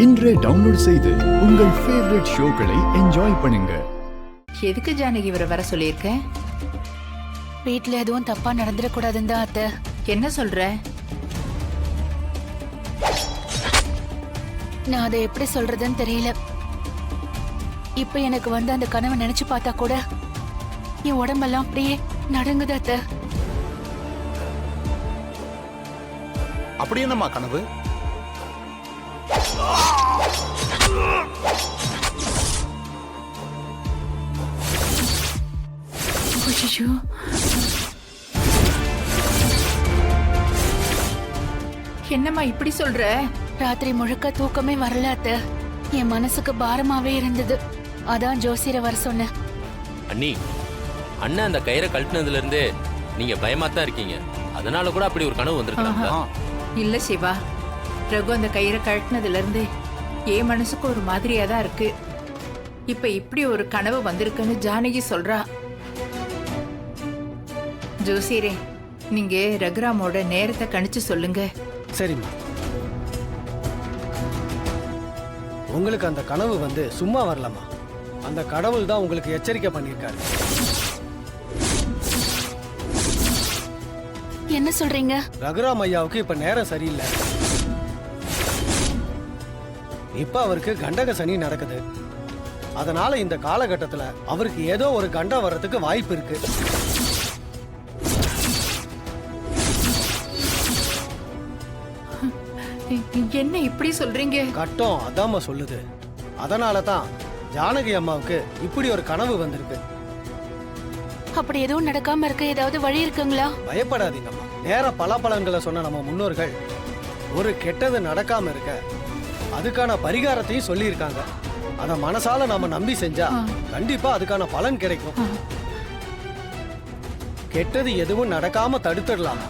இன்றே டவுன்லோட் செய்து உங்கள் ஃபேவரட் ஷோக்களை என்ஜாய் பண்ணுங்க. எதுக்கு ஜானகி இவரை வர சொல்லியிருக்க? வீட்டுல எதுவும் தப்பா நடந்துடக்கூடாதுன்னு தான் அத்தை. என்ன சொல்ற? நான் அதை எப்படி சொல்றதுன்னு தெரியல. இப்ப எனக்கு வந்து அந்த கனவை நினைச்சு பார்த்தா கூட என் உடம்பெல்லாம் அப்படியே நடுங்குது அத்தை. அப்படி என்னம்மா கனவு? ஐயோ, என்னம்மா இப்படி சொல்ற? ராத்திரி முழுக்க தூக்கமே வரல அத்தை. என் மனசுக்கு பாரமாவே இருந்தது. அதான் ஜோசியரை வர சொன்னேன். அண்ணி, அண்ணன் அந்த கயிறை கழட்டினதுல இருந்தே நீங்க பயமா தான் இருக்கீங்க. அதனால கூட அப்படி ஒரு கனவு வந்திருக்கலாம். இல்ல சிவா, ரகு அந்த கயிறை கழட்டினதுல இருந்து என் மனசுக்கு ஒரு மாதிரியா தான் இருக்கு. இப்ப இப்படி ஒரு கனவு வந்திருக்குன்னு ஜானகி சொல்றா. ஜோசியரே, நீங்க ரகுராமோட நேரத்தை கணிச்சு சொல்லுங்க. சரிம்மா. உங்களுக்கு அந்த கனவு வந்து சும்மா வரலாமா? அந்த கடவுள் தான் உங்களுக்கு எச்சரிக்கை பண்ணியிருக்காரு. என்ன சொல்றீங்க? ரகுராம் ஐயாவுக்கு இப்ப நேரம் சரியில்லை. இப்ப அவருக்கு கண்டக சனி நடக்குது. அதனால இந்த காலகட்டத்துல அவருக்கு ஏதோ ஒரு கண்டம் வர்றதுக்கு வாய்ப்பு இருக்கு. என்ன இப்படி சொல்றீங்க? கட்டம் அதாம சொல்லுது. அதனால தான் ஜானகி அம்மாவுக்கு இப்படி ஒரு கனவு வந்திருக்கு. அப்படி எதுவும் நடக்காம இருக்க ஏதாவது வழி இருக்குங்களா? பயப்படாதீங்கம்மா. நேர பலாபலன்களை சொன்ன நம்ம முன்னோர்கள் ஒரு கெட்டது நடக்காம இருக்க அதுக்கான பரிகாரத்தையும் சொல்லியிருக்காங்க. அத மனசால நாம நம்பி செஞ்சா கண்டிப்பா அதுக்கான பலன் கிடைக்கும். கெட்டது எதுவும் நடக்காம தடுத்துடலாமா?